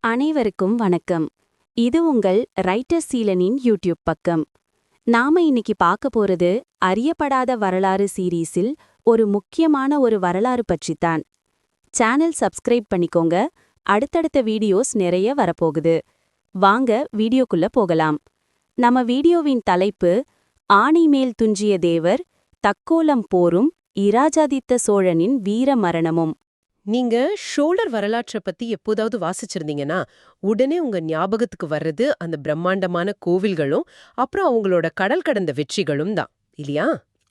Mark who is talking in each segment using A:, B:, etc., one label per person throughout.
A: அனைவருக்கும் வணக்கம். இது உங்கள் ரைட்டர் சீலனின் யூடியூப் பக்கம். நாம இன்னைக்கு பார்க்க போறது அறியப்படாத வரலாறு சீரீஸில் ஒரு முக்கியமான ஒரு வரலாறு பற்றித்தான். சேனல் சப்ஸ்கிரைப் பண்ணிக்கோங்க. அடுத்தடுத்த வீடியோஸ் நிறைய வரப்போகுது. வாங்க வீடியோக்குள்ள போகலாம். நம்ம வீடியோவின் தலைப்பு ஆணி மேல் துஞ்சிய தேவர், தக்கோலம் போரும், இராஜாதித்த சோழனின் வீர மரணமும்.
B: நீங்க ஷோலர் வரலாற்றை பத்தி எப்போதாவது வாசிச்சிருந்தீங்கன்னா உடனே உங்க ஞாபகத்துக்கு வர்றது அந்த பிரம்மாண்டமான கோவில்களும் அப்புறம் அவங்களோட கடல் கடந்த வெற்றிகளும் தான் இல்லையா?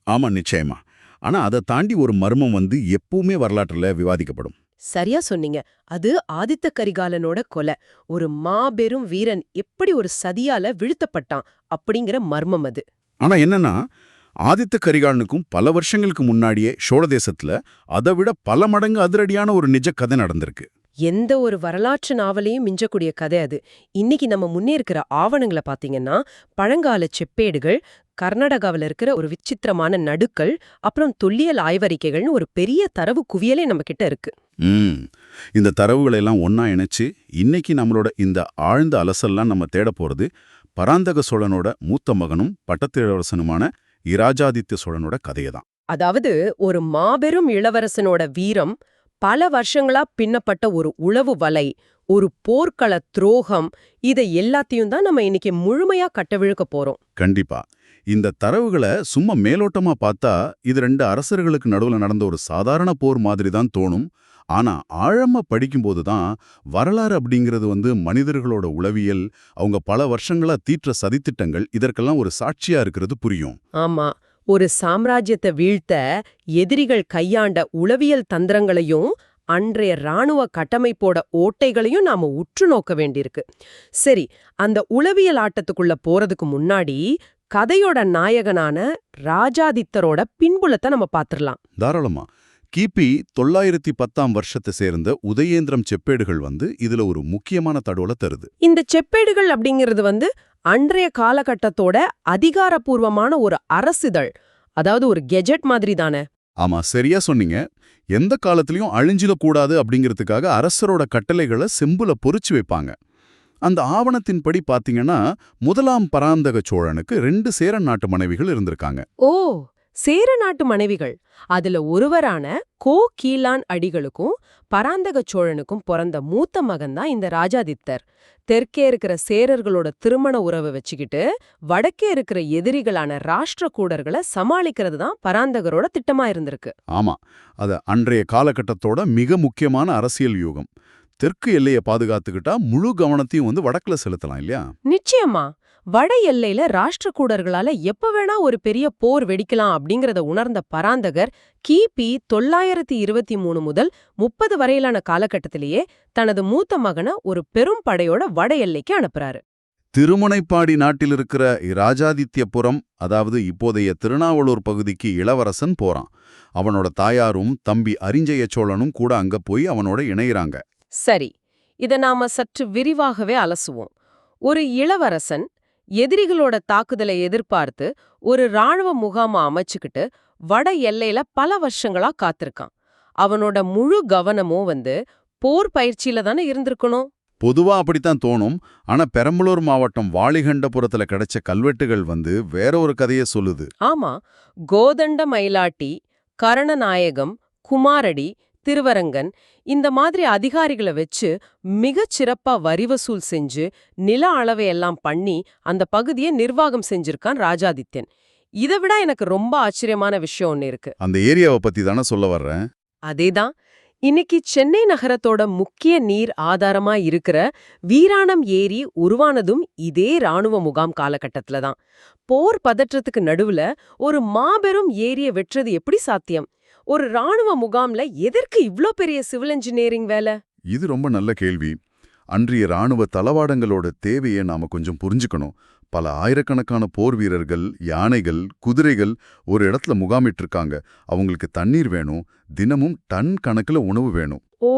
C: ஆமா, நிச்சயமா. ஆனா அதை தாண்டி ஒரு மர்மம் எப்பவுமே வரலாற்றுல விவாதிக்கப்படும்.
B: சரியா சொன்னீங்க. அது ஆதித்த கரிகாலனோட கொலை. ஒரு மாபெரும் வீரன் எப்படி ஒரு சதியால வீழ்த்தப்பட்டான் அப்படிங்கிற மர்மம் அது.
C: ஆனா என்னன்னா, ஆதித்த கரிகாலனுக்கும் பல வருஷங்களுக்கு முன்னாடியே சோழ தேசத்துல அதை விட பல மடங்கு அதிரடியான ஒரு நிஜ கதை நடந்திருக்கு.
B: எந்த ஒரு வரலாற்று நாவலையும் மிஞ்சக்கூடிய கதை அது. இன்னைக்கு நம்ம முன்னே இருக்கிற ஆவணங்களை பாத்தீங்கன்னா பழங்கால செப்பேடுகள், கர்நாடகாவில் இருக்கிற ஒரு விசித்திரமான நடுக்கள், அப்புறம் தொல்லியல் ஆய்வறிக்கைகள்னு ஒரு பெரிய தரவு குவியலே நம்ம கிட்ட இருக்கு.
C: இந்த தரவுகளை எல்லாம் ஒன்னா இணைச்சு இன்னைக்கு நம்மளோட இந்த ஆழ்ந்த அலசல்லாம் நம்ம தேட போறது பராந்தக சோழனோட மூத்த மகனும் பட்டத்திழரசனுமான இராஜாதித்த சோழனோட கதையதான்.
B: அதாவது ஒரு மாபெரும் இளவரசனோட வீரம், பல வருஷங்களா பின்னப்பட்ட ஒரு உளவு வலை, ஒரு போர்க்கள துரோகம், இதை எல்லாத்தையும் தான் நம்ம இன்னைக்கு முழுமையா கட்டவிழுக்க போறோம்.
C: கண்டிப்பா. இந்த தரவுகளை சும்மா மேலோட்டமா பார்த்தா இது ரெண்டு அரசர்களுக்கு நடுவுல நடந்த ஒரு சாதாரண போர் மாதிரி தான் தோணும். ஆனா ஆழமா படிக்கும்போது தான் வரலாறு அப்படிங்கிறது மனிதர்களோட உளவியல், அவங்க பல வருஷங்களா தீற்ற சதித்திட்டங்கள், இதற்கெல்லாம் ஒரு சாட்சியா இருக்கிறது புரியும்.
B: ஆமா, ஒரு சாம்ராஜ்யத்தை வீழ்த்த எதிரிகள் கையாண்ட உளவியல் தந்திரங்களையும் அன்றைய இராணுவ கட்டமைப்போட ஓட்டைகளையும் நாம உற்று நோக்க வேண்டியிருக்கு. சரி, அந்த உளவியல் ஆட்டத்துக்குள்ள போறதுக்கு முன்னாடி கதையோட நாயகனான ராஜாதித்தரோட பின்புலத்தை நம்ம பாத்துரலாம்.
C: தாராளமா. கிபி 910 வருஷத்தை சேர்ந்த உதயேந்திரம் செப்பேடுகள் இதுல ஒரு முக்கியமான தகவலை தருது.
B: இந்த செப்பேடுகள் அப்படிங்கிறது அன்றைய காலகட்டத்தோட அதிகாரப்பூர்வமான ஒரு அரசிதழ், அதாவது ஒரு கெஜெட் மாதிரி தானே?
C: ஆமா, சரியா சொன்னீங்க. எந்த காலத்திலயும் அழிஞ்சிடக்கூடாது அப்படிங்கிறதுக்காக அரசரோட கட்டளைகளை செம்புல பொறிச்சு வைப்பாங்க. அந்த ஆவணத்தின்படி பாத்தீங்கன்னா முதலாம் பராந்தக சோழனுக்கு 2 சேர நாட்டு மனைவிகள் இருந்திருக்காங்க.
B: ஓ, சேர நாட்டு மனைவிகள். அதுல ஒருவரான கோ கீலான் அடிகளுக்கும் பராந்தக சோழனுக்கும் பிறந்த மூத்த மகன் தான் இந்த ராஜாதித்தர். தெற்கே இருக்கிற சேரர்களோட திருமண உறவை வச்சுக்கிட்டு வடக்கே இருக்கிற எதிரிகளான ராஷ்டிரகூடர்களை சமாளிக்கிறது தான் பராந்தகரோட திட்டமா இருந்திருக்கு.
C: ஆமா, அது அன்றைய காலகட்டத்தோட மிக முக்கியமான அரசியல் யூகம். தெற்கு எல்லையை பாதுகாத்துக்கிட்டா முழு கவனத்தையும் வடக்குல செலுத்தலாம் இல்லையா?
B: நிச்சயமா. வட எல்லையில ராஷ்டிரகூடர்களால எப்ப வேணா ஒரு பெரிய போர் வெடிக்கலாம் அப்படிங்கறத உணர்ந்த பராந்தகர் கிபி 923 முதல் 30 வரையிலான காலகட்டத்திலேயே தனது மூத்த மகனை ஒரு பெரும் படையோட வட எல்லைக்கு அனுப்புறாரு.
C: திருமுனைப்பாடி நாட்டில் இருக்கிற இராஜாதித்யபுரம், அதாவது இப்போதைய திருநாவலூர் பகுதிக்கு இளவரசன் போறான். அவனோட தாயாரும் தம்பி அரிஞ்சய சோழனும் கூட அங்க போய் அவனோட இணையிறாங்க.
B: சரி, இத நாம சற்று விரிவாகவே அலசுவோம். ஒரு இளவரசன் எதிரிகளோட தாக்குதலை எதிர்பார்த்து ஒரு இராணுவ முகாமை அமைச்சுக்கிட்டு வட எல்லையில பல வருஷங்களா காத்திருக்கான். அவனோட முழு கவனமும் போர் பயிற்சியில தானே இருந்திருக்கணும்.
C: பொதுவா அப்படித்தான் தோணும். ஆனா பெரம்பலூர் மாவட்டம் வாலிகண்டபுரத்துல கிடைச்ச கல்வெட்டுகள் வேற ஒரு கதையை சொல்லுது.
B: ஆமா, கோதண்ட மயிலாட்டி, கரணநாயகம், குமாரடி, திருவரங்கன் இந்த மாதிரி அதிகாரிகளை வச்சு மிகச் சிறப்பா வரி வசூல் செஞ்சு நில அளவையெல்லாம் பண்ணி அந்த பகுதியை நிர்வாகம் செஞ்சிருக்கான் ராஜாதித்யன். இதை விட எனக்கு ரொம்ப ஆச்சரியமான விஷயம் ஒன்னு இருக்கு.
C: அந்த ஏரியாவை பத்தி தானே சொல்ல வர்றேன்.
B: அதேதான். இன்னைக்கு சென்னை நகரத்தோட முக்கிய நீர் ஆதாரமா இருக்கிற வீராணம் ஏரி உருவானதும் இதே இராணுவ முகாம் காலகட்டத்துல தான். போர் பதற்றத்துக்கு நடுவுல ஒரு மாபெரும் ஏரியை வெற்றது எப்படி சாத்தியம்? ஒரு இராணுவ முகாம்ல எதற்கு இவ்ளோ பெரிய சிவில் இன்ஜினியரிங் வேலை?
C: இது ரொம்ப நல்ல கேள்வி. அன்றைய இராணுவ தளவாடங்களோட தேவையை நாம கொஞ்சம் புரிஞ்சுக்கணும். பல ஆயிரக்கணக்கான போர் வீரர்கள், யானைகள், குதிரைகள் ஒரு இடத்துல முகாமிட்டிருக்காங்க. அவங்களுக்கு தண்ணீர் வேணும், தினமும் டன் கணக்குல உணவு வேணும்.
B: ஓ,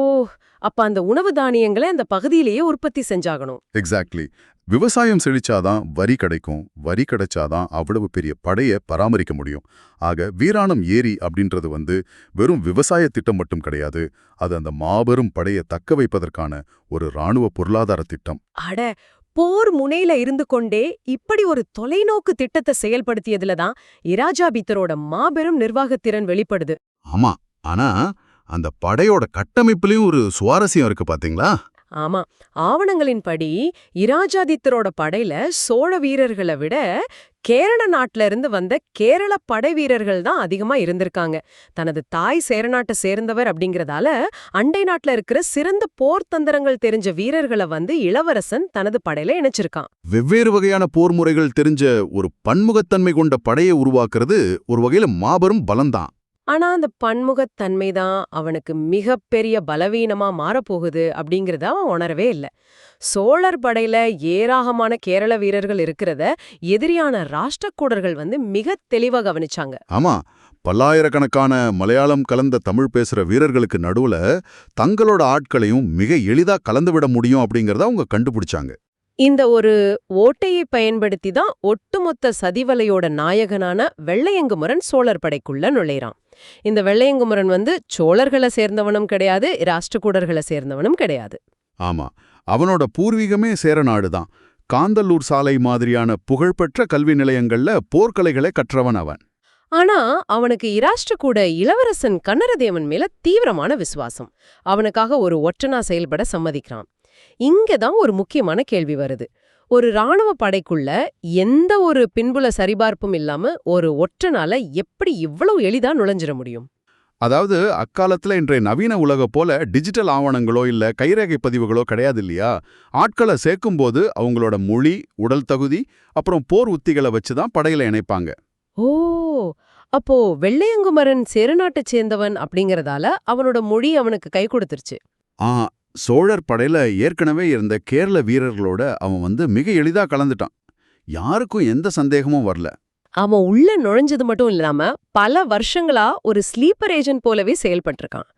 B: அப்ப அந்த உணவு தானியங்களை அந்த பகுதியிலேயே உற்பத்தி செஞ்சாகணும்.
C: எக்ஸாக்ட்லி. விவசாயம் செழிச்சாதான் வரி கிடைக்கும், வரி கிடைச்சாதான் அவ்வளவு பெரிய படைய பராமரிக்க முடியும். ஆக வீராணம் ஏரி அப்படின்றது வெறும் விவசாய திட்டம் மட்டும் கிடையாது, அது அந்த மாபெரும் படைய தக்க வைப்பதற்கான ஒரு இராணுவ பொருளாதார திட்டம்.
B: அட, போர் முனையில இருந்து கொண்டே இப்படி ஒரு தொலைநோக்கு திட்டத்தை செயல்படுத்தியதுல தான் இராஜாதித்தரோட மாபெரும் நிர்வாகத்திறன் வெளிப்படுது.
C: ஆமா, ஆனா அந்த படையோட கட்டமைப்புலயும் ஒரு சுவாரஸ்யம் இருக்கு பாத்தீங்களா?
B: ஆமா, ஆவணங்களின்படி இராஜாதித்தரோட படையில சோழ வீரர்களை விட கேரள நாட்டுல இருந்து வந்த கேரள படை வீரர்கள் தான் அதிகமா இருந்திருக்காங்க. தனது தாய் சேரநாட்டை சேர்ந்தவர் அப்படிங்கறதால அண்டை நாட்டுல இருக்கிற சிறந்த போர் தந்திரங்கள் தெரிஞ்ச வீரர்களை இளவரசன் தனது படையில இணைச்சிருக்கான்.
C: வெவ்வேறு வகையான போர் முறைகள் தெரிஞ்ச ஒரு பன்முகத்தன்மை கொண்ட படையை உருவாக்குறது ஒரு வகையில மாபெரும் பலம்தான்.
B: ஆனா அந்த பன்முகத்தன்மை தான் அவனுக்கு மிகப்பெரிய பலவீனமா மாறப்போகுது அப்படிங்கறத அவன் உணரவே இல்லை. சோழர் படையில ஏராளமான கேரள வீரர்கள் இருக்கிறத எதிரியான ராஷ்டிரகூடர்கள் மிக தெளிவா கவனிச்சாங்க.
C: ஆமா, பல்லாயிரக்கணக்கான மலையாளம் கலந்த தமிழ் பேசுற வீரர்களுக்கு நடுவுல தங்களோட ஆட்களையும் மிக எளிதா கலந்துவிட முடியும் அப்படிங்கறத அவங்க கண்டுபிடிச்சாங்க.
B: இந்த ஒரு ஓட்டையை பயன்படுத்தி தான் ஒட்டுமொத்த சதிவலையோட நாயகனான வெள்ளையங்குமரன் சோழர் படைக்குள்ள நுழைறான். இந்த வெள்ளையங்குமரன் சோழர்களை சேர்ந்தவனும் கிடையாது, ராஷ்டிரகூடர்களை சேர்ந்தவனும் கிடையாது.
C: ஆமா, அவனோட பூர்வீகமே சேரநாடு தான். காந்தல்லூர் சாலை மாதிரியான புகழ்பெற்ற கல்வி நிலையங்கள்ல போர்க்கலைகளை கற்றவன் அவன்.
B: ஆனா அவனுக்கு இராஷ்டிரகூட இளவரசன் கன்னரதேவன் மேல தீவிரமான விசுவாசம். அவனுக்காக ஒரு ஒற்றனா செயல்பட சம்மதிக்கிறான். இங்கதான் ஒரு முக்கியமான கேள்வி வருது. ஒரு இராணுவ படைக்குள்ள எந்த ஒரு பின்புல சரிபார்ப்பும் இல்லாம ஒரு ஒற்றனால எப்படி இவ்வளவு எளிதா நுழைஞ்சிட முடியும்?
C: அதாவது அக்காலத்துல இன்றைய நவீன உலக போல டிஜிட்டல் ஆவணங்களோ இல்ல கைரேகை பதிவுகளோ கிடையாது இல்லையா? ஆட்களை சேர்க்கும்போது அவங்களோட மொழி, உடல் தகுதி, அப்புறம் போர் உத்திகளை வச்சுதான் படையில இணைப்பாங்க.
B: ஓ, அப்போ வெள்ளையங்குமரன் சேரநாட்டை சேர்ந்தவன் அப்படிங்கறதால அவனோட மொழி அவனுக்கு கை கொடுத்துருச்சு.
C: சோழர் படையில ஏற்கனவே இருந்த கேரள வீரர்களோட அவன் மிக எளிதா கலந்துட்டான். யாருக்கும் எந்த சந்தேகமும் வரல.
B: அவன் உள்ள நுழைஞ்சது மட்டும் இல்லாம பல வருஷங்களா ஒரு ஸ்லீப்பர் ஏஜென்ட் போலவே செயல்பட்டிருக்கான்.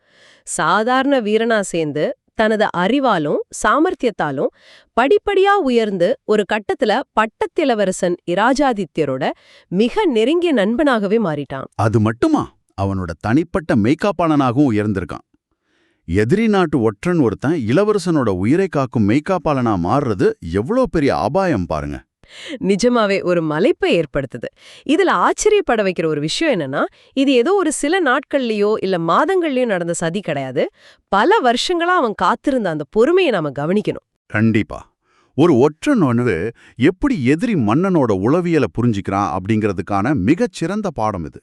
B: சாதாரண வீரனா சேர்ந்து தனது அறிவாலும் சாமர்த்தியத்தாலும் படிப்படியா உயர்ந்து ஒரு கட்டத்துல பட்டத்திலவரசன் இராஜாதித்யரோட மிக நெருங்கிய நண்பனாகவே மாறிட்டான்.
C: அது மட்டுமா, அவனோட தனிப்பட்ட மெய்காப்பாளனாகவும் உயர்ந்திருக்கான். எதிரி நாட்டு ஒற்றன் ஒருத்தன் இளவரசனோட உயிரை காக்கும் மெய்காப்பாளனா மாறுறது எவ்வளோ பெரிய அபாயம் பாருங்க.
B: நிஜமாவே ஒரு மலைப்பை ஏற்படுத்துது. இதுல ஆச்சரியப்பட வைக்கிற ஒரு விஷயம் என்னன்னா, இது ஏதோ ஒரு சில நாட்கள்லயோ இல்ல மாதங்கள்லயோ நடந்த சதி கிடையாது. பல வருஷங்களா அவன் காத்திருந்த அந்த பொறுமையை நாம கவனிக்கணும்.
C: கண்டிப்பா. ஒரு ஒற்றன் எப்படி எதிரி மன்னனோட உளவியலை புரிஞ்சிக்கிறான் அப்படிங்கிறதுக்கான மிகச்சிறந்த பாடம் இது.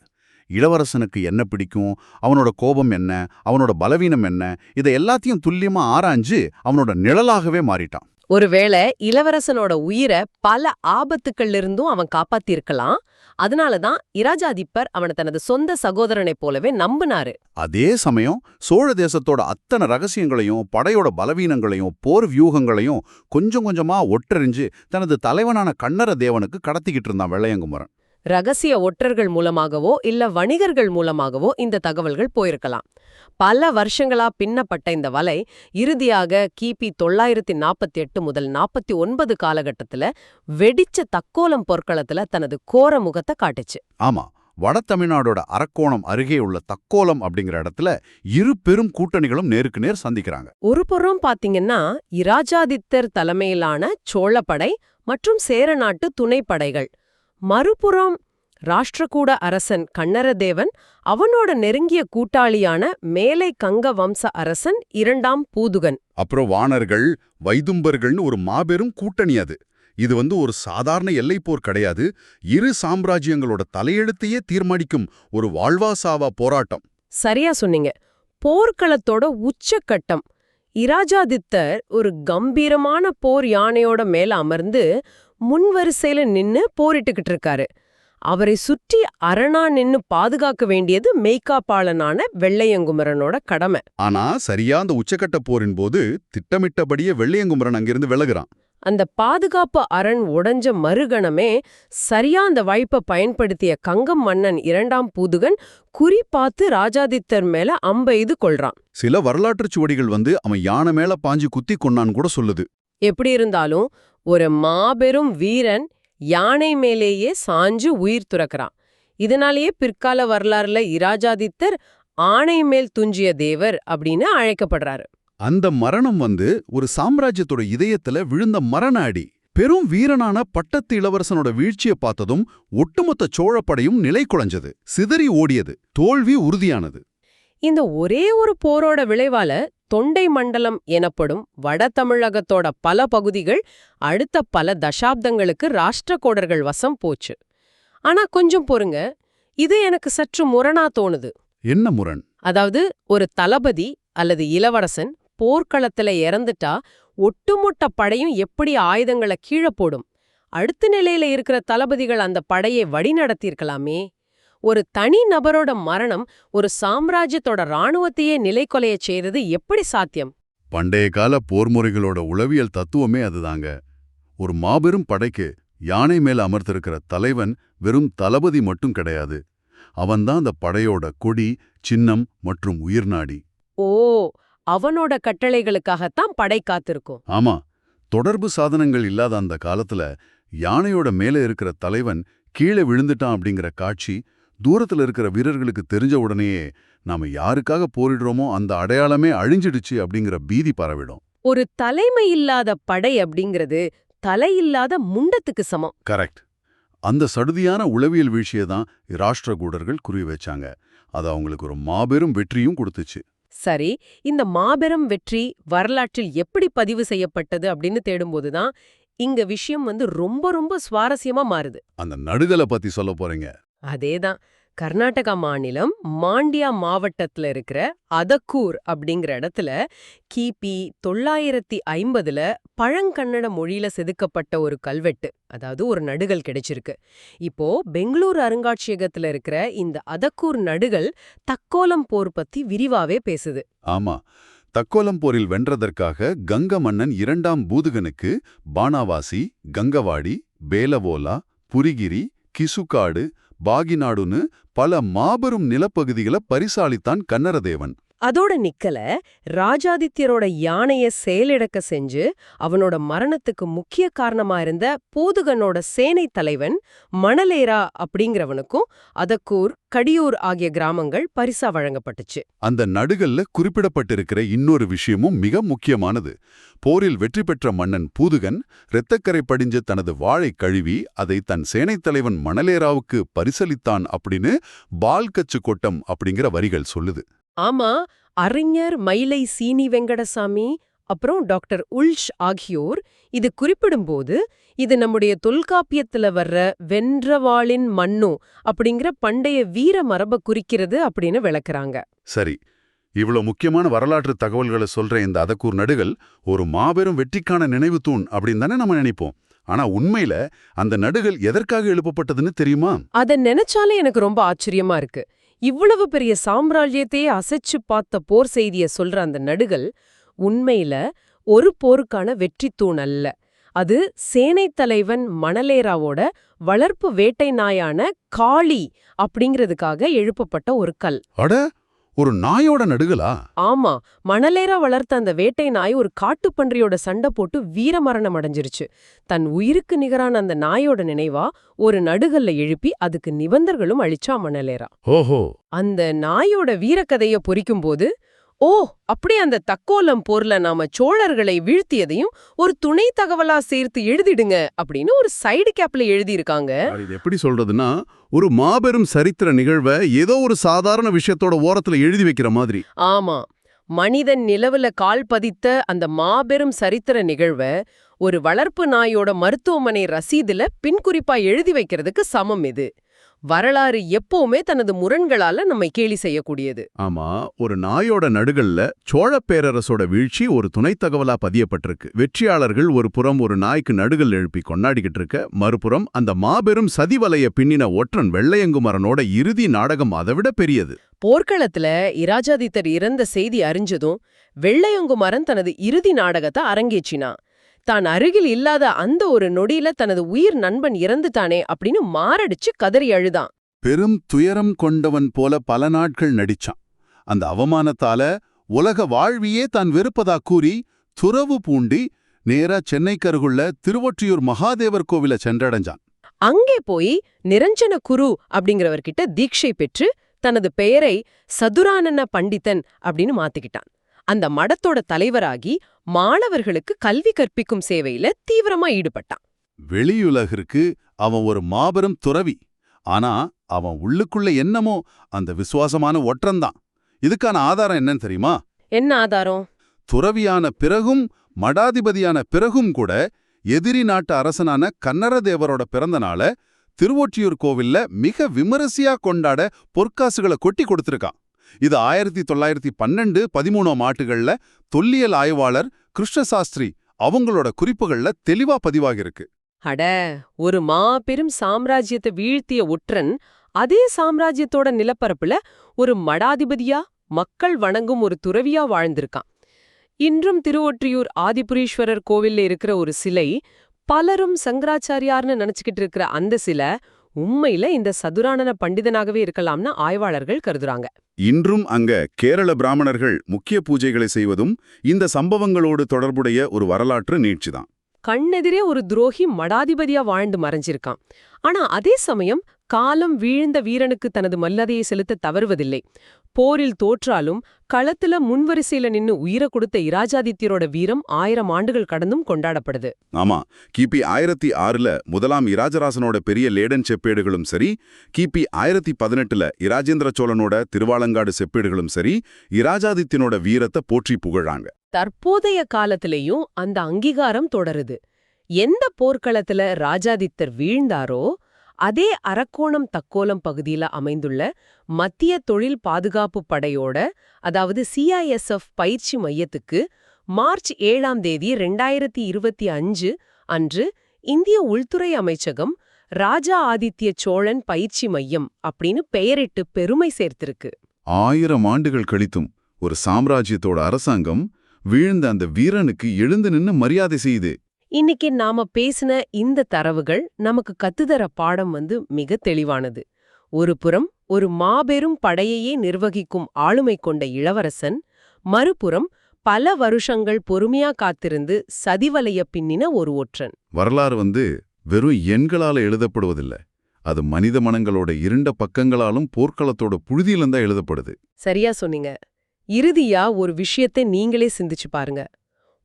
C: இளவரசனுக்கு என்ன பிடிக்கும், அவனோட கோபம் என்ன, அவனோட பலவீனம் என்ன, இதை எல்லாத்தையும் துல்லியமா ஆராய்ஞ்சு அவனோட நிழலாகவே மாறிட்டான்.
B: ஒருவேளை இளவரசனோட உயிரை பல ஆபத்துக்கள்ல இருந்தும் அவன் காப்பாத்திருக்கலாம். அதனாலதான் இராஜாதிப்பர் அவனை தனது சொந்த சகோதரனைப் போலவே நம்பினாரு.
C: அதே சமயம் சோழ தேசத்தோட அத்தனை ரகசியங்களையும் படையோட பலவீனங்களையும் போர் வியூகங்களையும் கொஞ்சம் கொஞ்சமா ஒற்றறிஞ்சு தனது தலைவனான கன்னர தேவனுக்கு கடத்திக்கிட்டு இருந்தான் வெள்ளையங்குமரன்.
B: ரகசிய ஒற்றர்கள் மூலமாகவோ இல்ல வணிகர்கள் மூலமாகவோ இந்த தகவல்கள் போயிருக்கலாம். பல வருஷங்களா பின்னப்பட்ட இந்த வலை இறுதியாக கிபி 948 முதல் 49 காலகட்டத்துல வெடிச்ச தக்கோலம் பொற்களத்துல தனது கோர முகத்தை காட்டுச்சு.
C: ஆமா, வட தமிழ்நாடோட அரக்கோணம் அருகே உள்ள தக்கோலம் அப்படிங்கிற இடத்துல இரு பெரும் கூட்டணிகளும் நேருக்கு நேர் சந்திக்கிறாங்க.
B: ஒரு புறம் பாத்தீங்கன்னா இராஜாதித்தர் தலைமையிலான சோழப்படை மற்றும் சேரநாட்டு துணைப்படைகள், மறுபுறம் ராஷ்டிரகூட அரசன் கன்னரதேவன், அவனோட நெருங்கிய கூட்டாளியான மேலை கங்க வம்ச அரசன் 2ஆம் பூதுகன்,
C: அப்புறம் வாணர்கள், வைதும்பர்கள்னு ஒரு மாபெரும் கூட்டணி அது. இது ஒரு சாதாரண எல்லைப்போர் கிடையாது, இரு சாம்ராஜ்யங்களோட தலையெழுத்தையே தீர்மானிக்கும் ஒரு வாழ்வாசாவா போராட்டம்.
B: சரியா சொன்னீங்க. போர்க்களத்தோட உச்சக்கட்டம். இராஜாதித்தர் ஒரு கம்பீரமான போர் யானையோட மேல அமர்ந்து முன்வரிசையில நின்னு போரிட்டுக்கிட்டு இருக்காரு. அவரை சுற்றி அரணா நின்னு பாதுகாக்க வேண்டியது மெய்காப்பாளனான வெள்ளையங்குமரனோட கடமை.
C: ஆனா சரியா அந்த உச்சக்கட்ட போரின் போது திட்டமிட்டபடியே வெள்ளையங்குமரன் அங்கிருந்து விலகுறான்.
B: அந்த பாதுகாப்பு அரண் உடைஞ்ச மறுகணமே சரியா அந்த வாய்ப்பை பயன்படுத்திய கங்கம் மன்னன் 2ஆம் பூதுகன் குறி பார்த்து ராஜாதித்தர் மேல அம்பெய்து கொள்றான்.
C: சில வரலாற்றுச் சுவடிகள் அவன் யானை மேல பாஞ்சு குத்தி கொன்னான்னு கூட சொல்லுது.
B: எப்படி இருந்தாலும் ஒரு மாபெரும் வீரன் யானை மேலேயே சாஞ்சு உயிர் துறக்கிறான். இதனாலேயே பிற்கால வரலாறுல இராஜாதித்தர் ஆணை மேல் துஞ்சிய தேவர் அப்படின்னு அழைக்கப்படுறாரு.
C: அந்த மரணம் ஒரு சாம்ராஜ்யத்தோட இதயத்துல விழுந்த மரண அடி. பெரும் வீரனான பட்டத்து இளவரசனோட வீழ்ச்சியை பார்த்ததும் ஒட்டுமொத்த சோழப்படையும் நிலை குலைஞ்சது, சிதறி ஓடியது, தோல்வி உறுதியானது.
B: இந்த ஒரே ஒரு போரோட விளைவால தொண்டை மண்டலம் எனப்படும் வட தமிழகத்தோட பல பகுதிகள் அடுத்த பல தசாப்தங்களுக்கு ராஷ்டிரகோடர்கள் வசம் போச்சு. ஆனா கொஞ்சம் பொறுங்க, இது எனக்கு சற்று முரணா தோணுது.
C: என்ன முரண்?
B: அதாவது ஒரு தளபதி அல்லது இளவரசன் போர்க்களத்துல இறந்துட்டா ஒட்டுமொத்த படையும் எப்படி ஆயுதங்களை கீழே போடும்? அடுத்த நிலையில இருக்கிற தளபதிகள் அந்த படையை வழிநடத்தியிருக்கலாமே. ஒரு தனி நபரோட மரணம் ஒரு சாம்ராஜ்யத்தோட இராணுவத்தையே நிலைக்கொலைய செய்யறது எப்படி சாத்தியம்?
C: பண்டைய கால போர்முறைகளோட உளவியல் தத்துவமே அதுதாங்க. ஒரு மாபெரும் படைக்கு யானை மேல அமர்ந்திருக்கிற தலைவன் வெறும் தளபதி மட்டும் கிடையாது. அவன்தான் அந்த படையோட கொடி, சின்னம் மற்றும் உயிர்நாடி.
B: ஓ, அவனோட கட்டளைகளுக்காகத்தான் படை காத்திருக்கும்.
C: ஆமா, தொடர்பு சாதனங்கள் இல்லாத அந்த காலத்துல யானையோட மேல இருக்கிற தலைவன் கீழே விழுந்துட்டான் அப்படிங்கிற காட்சி தூரத்துல இருக்கிற வீரர்களுக்கு தெரிஞ்ச உடனேயே நாம யாருக்காக போரிடுறோமோ அந்த அடையாளமே அழிஞ்சிடுச்சு அப்படிங்கிற பீதி பரவிடும்.
B: ஒரு தலைமை இல்லாத படை அப்படிங்கிறது தலையில்லாத முண்டத்துக்கு சமம்.
C: கரெக்ட். அந்த சடுதியான உளவியல் வீழ்ச்சியை தான் ராஷ்டிரகூடர்கள் குறி வச்சாங்க. அது அவங்களுக்கு ஒரு மாபெரும் வெற்றியும் கொடுத்துச்சு.
B: சரி, இந்த மாபெரும் வெற்றி வரலாற்றில் எப்படி பதிவு செய்யப்பட்டது அப்படின்னு தேடும்போதுதான் இங்க விஷயம் ரொம்ப ரொம்ப சுவாரஸ்யமா மாறுது.
C: அந்த நடுகலை பத்தி சொல்ல போறீங்க?
B: அதேதான். கர்நாடகா மாநிலம் மாண்டியா மாவட்டத்துல இருக்கிற அதக்கூர் அப்படிங்கிற இடத்துல கிபி 950ல பழங்கன்னட மொழியில செதுக்கப்பட்ட ஒரு கல்வெட்டு, அதாவது ஒரு நடுகல் கிடைச்சிருக்கு. இப்போ பெங்களூர் அருங்காட்சியகத்துல இருக்கிற இந்த அதக்கூர் நடுகல் தக்கோலம் போர் பத்தி விரிவாவே பேசுது.
C: ஆமா, தக்கோலம் போரில் வென்றதற்காக கங்க மன்னன் 2ஆம் பூதுகனுக்கு பானாவாசி, கங்கவாடி, பேலவோலா, புரிகிரி, கிசுகாடு, பாகிநாடுன்னு பல மாபெரும் நிலப்பகுதிகளை பரிசாலித்தான் கன்னரதேவன்.
B: அதோட நிக்கல, ராஜாதித்யரோட யானைய செயலிழக்க செஞ்சு அவனோட மரணத்துக்கு முக்கிய காரணமா இருந்த பூதுகனோட சேனை தலைவன் மணலேரா அப்படிங்கிறவனுக்கும் அதக்கூர், கடியூர் ஆகிய கிராமங்கள் பரிசா வழங்கப்பட்டுச்சு.
C: அந்த நடுகல்ல குறிப்பிடப்பட்டிருக்கிற இன்னொரு விஷயமும் மிக முக்கியமானது. போரில் வெற்றி பெற்ற மன்னன் பூதுகன் இரத்தக்கரை படிஞ்ச தனது வாளை கழுவி அதை தன் சேனைத் தலைவன் மணலேராவுக்கு பரிசளித்தான் அப்படின்னு பால்கச்சு கொட்டம் அப்படிங்கிற வரிகள் சொல்லுது.
B: ஆமா, அறிஞர் மயிலை சீனி வெங்கடசாமி அப்புறம் டாக்டர் உல்ஷ் ஆகியோர் இது குறிப்பிடும்போது இது நம்முடைய தொல்காப்பியத்துல வர்ற வென்றவாளின் மண்ணு அப்படிங்கிற பண்டைய வீர மரபை குறிக்கிறது அப்படின்னு விளக்குறாங்க.
C: சரி, இவ்வளோ முக்கியமான வரலாற்று தகவல்களை சொல்ற இந்த அதக்கூர் நடுகள் ஒரு மாபெரும் வெற்றிக்கான நினைவு தூண் அப்படின்னு தானே நம்ம நினைப்போம். ஆனா உண்மையில அந்த நடுகள் எதற்காக எழுப்பப்பட்டதுன்னு தெரியுமா?
B: அதை நினைச்சாலே எனக்கு ரொம்ப ஆச்சரியமா இருக்கு. இவ்வளவு பெரிய சாம்ராஜ்யத்தையே அசைச்சு பார்த்த போர் செய்திய சொல்ற அந்த நடுகள் உண்மையில ஒரு போருக்கான வெற்றி தூண் அல்ல. அது சேனைத் தலைவன் மணலேராவோட வளர்ப்பு வேட்டை நாயான காளி அப்படிங்கிறதுக்காக எழுப்பப்பட்ட ஒரு கல்.
C: அட, ஒரு நாயோட நடுகளா?
B: ஆமா, மணலேரா வளர்த்த அந்த வேட்டை நாய் ஒரு காட்டுப்பன்றியோட சண்டை போட்டு வீரமரணம் அடைஞ்சிருச்சு. தன் உயிருக்கு நிகரான அந்த நாயோட நினைவா ஒரு நடுகல்ல எழுப்பி அதுக்கு நிபந்தர்களும் அளிச்சா மணலேரா.
C: ஓஹோ.
B: அந்த நாயோட வீரக்கதைய பொறிக்கும்போது, ஓ, அப்படியே அந்த தக்கோலம் போர்ல நாம சோழர்களை வீழ்த்தியதையும் ஒரு துணை தகவலா சேர்த்து எழுதிடுங்க அப்படின்னு ஒரு சைடு கேப்ல எழுதியிருக்காங்க.
C: இது எப்படி சொல்றதுன்னா, ஒரு மாபெரும் சரித்திர நிகழ்வை ஏதோ ஒரு சாதாரண விஷயத்தோட ஓரத்துல எழுதி வைக்கிற மாதிரி.
B: ஆமா, மனிதன் நிலவுல கால் பதித்த அந்த மாபெரும் சரித்திர நிகழ்வை ஒரு வளர்ப்பு நாயோட மருத்துவமனை ரசீதுல பின்குறிப்பா எழுதி வைக்கிறதுக்கு சமம் இது. வரலாறு எப்பவுமே தனது முரண்களால நம்மை கேலி செய்யக்கூடியது.
C: ஆமா, ஒரு நாயோட நடுகல்ல சோழ பேரரசோட வீழ்ச்சி ஒரு துணை தகவலா பதியப்பட்டிருக்கு. வெற்றியாளர்கள் ஒரு புறம் ஒரு நாய்க்கு நடுகல் எழுப்பி கொண்டாடிக்கிட்டு இருக்க, மறுபுறம் அந்த மாபெரும் சதிவலைய பின்னின ஒற்றன் வெள்ளையங்குமரனோட இறுதி நாடகம் அதைவிட பெரியது.
B: போர்க்களத்துல இராஜாதித்தர் இறந்த செய்தி அறிஞ்சதும் வெள்ளையங்குமரன் தனது இறுதி நாடகத்தை அரங்கேற்றினான். தான் அருகில் இல்லாத அந்த ஒரு நொடியில தனது உயிர் நண்பன் இறந்துட்டானே அப்படின்னு மாரடிச்சு கதறி அழுதான்.
C: பெரும் துயரம் கொண்டவன் போல பல நாட்கள் நடிச்சான். அந்த அவமானத்தால உலக வாழ்வியே தான் வெறுப்பதா கூறி துறவு பூண்டி நேரா சென்னைக்கருகுள்ள திருவொற்றியூர் மகாதேவர் கோவில சென்றடைஞ்சான்.
B: அங்கே போய் நிரஞ்சன குரு அப்படிங்கிறவர்கிட்ட தீட்சை பெற்று தனது பெயரை சதுரானன பண்டிதன் அப்படின்னு மாத்திக்கிட்டான். அந்த மடத்தோட தலைவராகி மாணவர்களுக்கு கல்வி கற்பிக்கும் சேவையில தீவிரமா ஈடுபட்டான்.
C: வெளியுலகிற்கு அவன் ஒரு மாபெரும் துறவி. ஆனா அவன் உள்ளுக்குள்ள என்னமோ அந்த விசுவாசமான ஒற்றன்தான். இதுக்கான ஆதாரம் என்னன்னு தெரியுமா?
B: என்ன ஆதாரம்?
C: துறவியான பிறகும் மடாதிபதியான பிறகும் கூட எதிரி நாட்டு அரசனான கன்னரதேவரோட பிறந்த நாள திருவொற்றியூர் கோவில்ல மிக விமரிசையா கொண்டாட பொற்காசுகளை கொட்டி கொடுத்திருக்கான். இது 1912-13 ஆண்டுகள்ல தொல்லியல் ஆய்வாளர் கிருஷ்ணசாஸ்திரி அவங்களோட குறிப்புகள்ல தெளிவா பதிவாகிருக்கு.
B: அட, ஒரு மாபெரும் சாம்ராஜ்யத்தை வீழ்த்திய ஒற்றன் அதே சாம்ராஜ்யத்தோட நிலப்பரப்புல ஒரு மடாதிபதியா மக்கள் வணங்கும் ஒரு துறவியா வாழ்ந்திருக்கான். இன்றும் திருவொற்றியூர் ஆதிபுரீஸ்வரர் கோவில்ல இருக்கிற ஒரு சிலை, பலரும் சங்கராச்சாரியார்னு நினைச்சுக்கிட்டு இருக்கிற அந்த சிலை உண்மையில இந்த சதுரானன பண்டிதனாகவே இருக்கலாம்னு ஆய்வாளர்கள் கருதுறாங்க.
C: இன்றும் அங்க கேரள பிராமணர்கள் முக்கிய பூஜைகளை செய்வதும் இந்த சம்பவங்களோடு தொடர்புடைய ஒரு வரலாற்று நீட்சிதான்.
B: கண்ணெதிரே ஒரு துரோகி மடாதிபதியா வாழ்ந்து மறைஞ்சிருக்கான். ஆனா அதே சமயம் காலம் வீழ்ந்த வீரனுக்கு தனது மரியாதையை செலுத்த தவறுவதில்லை. போரில் தோற்றாலும் களத்துல முன்வரிசையில நின்னு உயிரை கொடுத்த இராஜாதித்யரோட வீரம் 1000 ஆண்டுகள் கடந்தும் கொண்டாடப்படுது.
C: ஆமா, கிபி 1006ல முதலாம் இராஜராசனோட பெரிய லேடன் செப்பேடுகளும் சரி, கிபி 1018ல இராஜேந்திர சோழனோட திருவாலங்காடு செப்பேடுகளும் சரி, இராஜாதித்யனோட வீரத்தை போற்றி புகழாங்க.
B: தற்போதைய காலத்திலேயும் அந்த அங்கீகாரம் தொடருது. எந்த போர்க்களத்துல ராஜாதித்தர் வீழ்ந்தாரோ அதே அரக்கோணம் தக்கோலம் பகுதியில அமைந்துள்ள மத்திய தொழில் பாதுகாப்பு படையோட, அதாவது CISF பயிற்சி மையத்துக்கு மார்ச் 7ஆம் தேதி 2025 அன்று இந்திய உள்துறை அமைச்சகம் ராஜா ஆதித்ய சோழன் பயிற்சி மையம் அப்படின்னு பெயரிட்டு பெருமை சேர்த்திருக்கு.
C: 1000 ஆண்டுகள் கழித்தும் ஒரு சாம்ராஜ்யத்தோட அரசாங்கம் வீழ்ந்த அந்த வீரனுக்கு எழுந்து நின்னு மரியாதை செய்யுது.
B: இன்னைக்கு நாம பேசின இந்த தரவுகள் நமக்கு கத்துதர பாடம் மிக தெளிவானது. ஒரு புறம் ஒரு மாபெரும் படையையே நிர்வகிக்கும் ஆளுமை கொண்ட இளவரசன், மறுபுறம் பல வருஷங்கள் பொறுமையா காத்திருந்து சதிவலைய பின்னின ஒரு ஒற்றன்.
C: வரலாறு வெறும் எண்களால எழுதப்படுவதில்லை. அது மனித மனங்களோட இருண்ட பக்கங்களாலும் போர்க்களத்தோட புழுதியிலும் தான் எழுதப்படுது.
B: சரியா சொன்னீங்க. இறுதியா ஒரு விஷயத்தை நீங்களே சிந்திச்சு பாருங்க.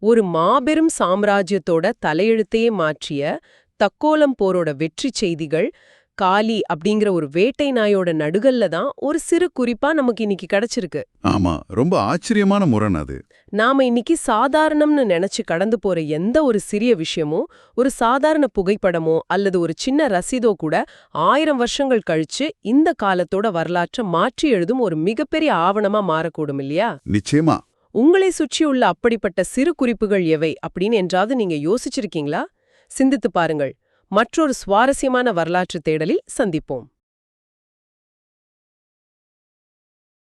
B: ஒரு மாபெரும் சாம்ராஜ்யத்தோட தலையெழுத்தையே மாற்றிய தக்கோலம் போரோட வெற்றி செய்திகள் காளி அப்படிங்கிற ஒரு வேட்டை நாயோட நடுகல்ல தான் ஒரு சிறு குறிப்பா நமக்கு இன்னைக்கு கிடைச்சிருக்கு.
C: ஆமா, ரொம்ப ஆச்சரியமான முரண் அது.
B: நாம இன்னைக்கு சாதாரணம்னு நினைச்சு கடந்து போற எந்த ஒரு சிறிய விஷயமோ, ஒரு சாதாரண புகைப்படமோ அல்லது ஒரு சின்ன ரசீதோ கூட 1000 வருஷங்கள் கழிச்சு இந்த காலத்தோட வரலாற்றை மாற்றி எழுதும் ஒரு மிகப்பெரிய ஆவணமா மாறக்கூடும் இல்லையா?
C: நிச்சயமா.
B: உங்களை சுற்றியுள்ள அப்படிப்பட்ட சிறு குறிப்புகள் எவை அப்படின்னு என்றாவது நீங்க யோசிச்சிருக்கீங்களா? சிந்தித்து பாருங்கள். மற்றொரு சுவாரஸ்யமான வரலாற்று தேடலில் சந்திப்போம்.